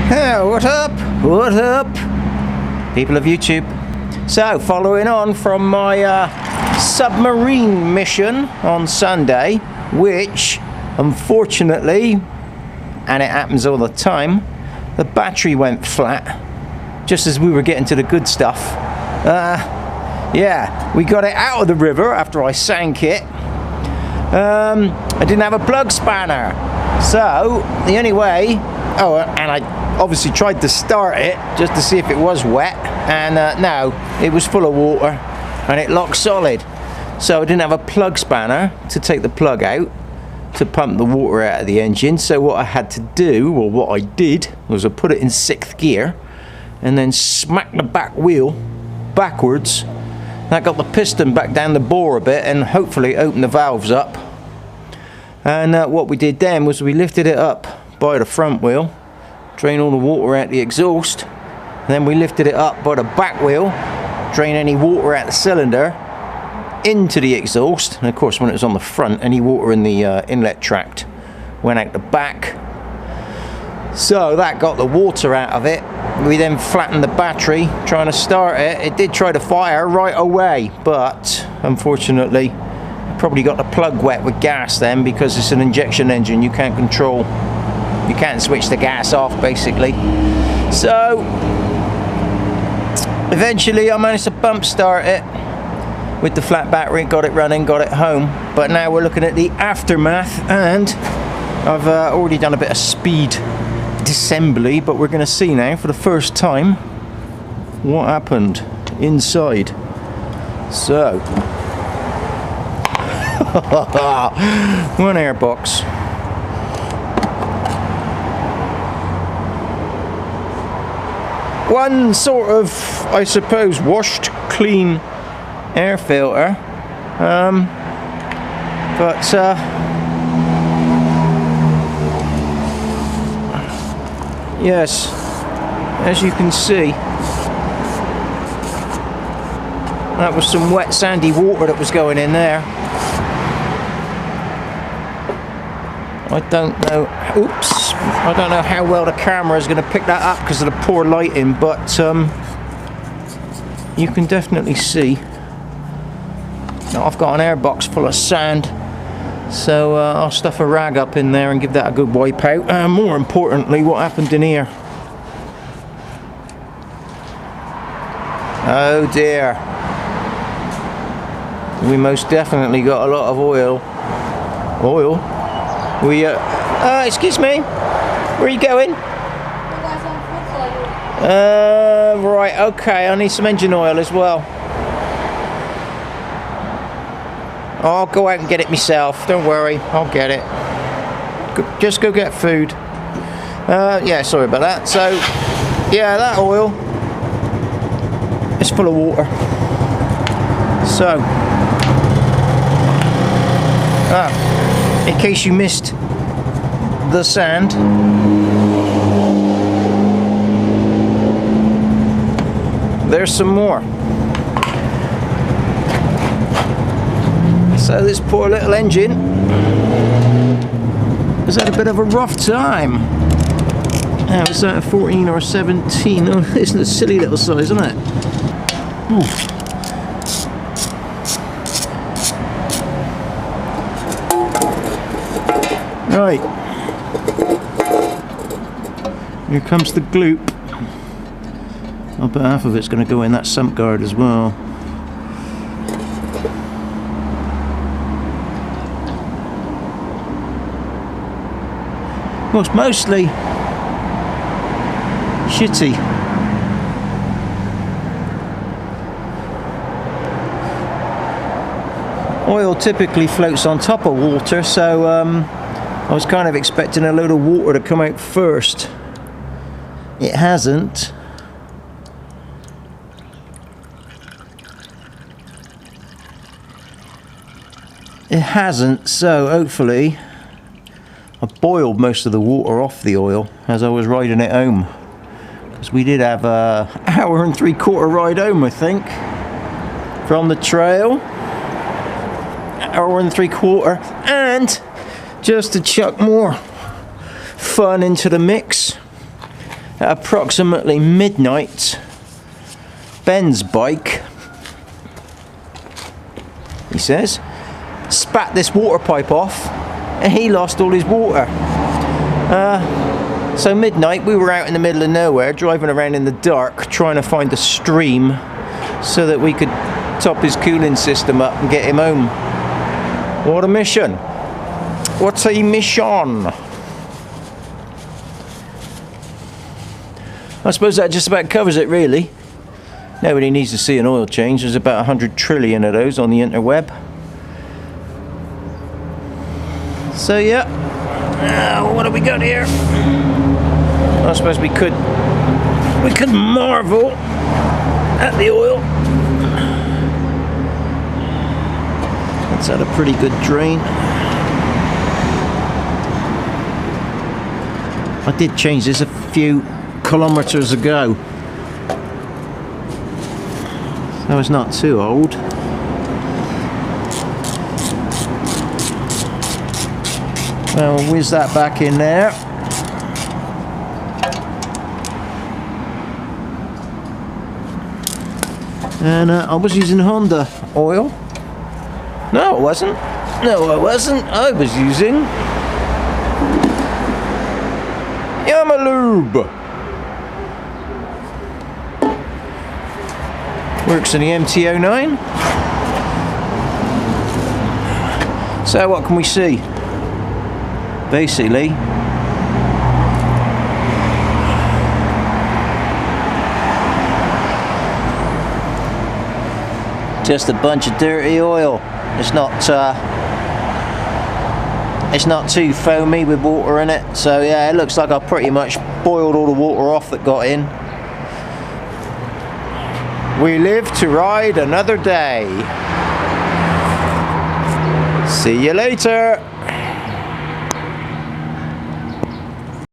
Hey, what up? What up? People of YouTube. So, following on from my submarine mission on Sunday, which, unfortunately, and it happens all the time, the battery went flat just as we were getting to the good stuff. Yeah, we got it out of the river after I sank it. I didn't have a plug spanner, so the only way, and I obviously tried to start it just to see if it was wet, and no, it was full of water and it locked solid. So I didn't have a plug spanner to take the plug out to pump the water out of the engine. So what I had to do, or what I did, was I put it in 6th gear and then smacked the back wheel backwards. That got the piston back down the bore a bit and hopefully opened the valves up. And what we did then was we lifted it up by the front wheel, drain all the water out the exhaust. Then we lifted it up by the back wheel, drain any water out the cylinder into the exhaust. And of course, when it was on the front, any water in the inlet tract went out the back. So that got the water out of it. We then flattened the battery trying to start it. It did try to fire right away, but unfortunately probably got the plug wet with gas then, because it's an injection engine. You can't control, you can't switch the gas off basically. So eventually I managed to bump start it with the flat battery, got it running, got it home. But now we're looking at the aftermath, and I've already done a bit of speed disassembly, but we're going to see now for the first time what happened inside. So one airbox, one sort of, I suppose, washed clean air filter, but yes, as you can see, that was some wet sandy water that was going in there. I don't know, oops, I don't know how well the camera is going to pick that up because of the poor lighting, but you can definitely see that I've got an airbox full of sand. So I'll stuff a rag up in there and give that a good wipe out. And more importantly, what happened in here? Oh dear. We most definitely got a lot of oil. Oil? We, excuse me? Where are you going? Right, okay, I need some engine oil as well. I'll go out and get it myself, don't worry, I'll get it. Just go get food. Yeah, sorry about that. So, yeah, that oil is full of water. So, in case you missed the sand, there's some more. So this poor little engine has had a bit of a rough time. Now it's at a 14 or 17. Oh, it's a silly little size, isn't it? Ooh. Right. Here comes the gloop. I'll bet half of it's going to go in that sump guard as well. Well, it's mostly shitty. Oil typically floats on top of water, so I was kind of expecting a load of water to come out first. It hasn't. It hasn't, so hopefully I boiled most of the water off the oil as I was riding it home, because we did have an hour and 3/4 ride home, I think, from the trail. Hour and 3/4, and just to chuck more fun into the mix, at approximately midnight, Ben's bike, he says, spat this water pipe off and he lost all his water. So midnight, we were out in the middle of nowhere, driving around in the dark, trying to find a stream so that we could top his cooling system up and get him home. What a mission. What a mission. I suppose that just about covers it, really. Nobody needs to see an oil change. There's about 100 trillion of those on the interweb. So yeah, what have we got here? I suppose we could marvel at the oil. It's had a pretty good drain. I did change this a few kilometers ago, so it's not too old. Well, we'll whiz that back in there. And I was using Honda oil. No, I wasn't. No, I wasn't. I was using Yamalube. Works in the MT-09. So what can we see? Basically, just a bunch of dirty oil. It's not too foamy with water in it, so yeah, it looks like I pretty much boiled all the water off that got in. We live to ride another day. See you later.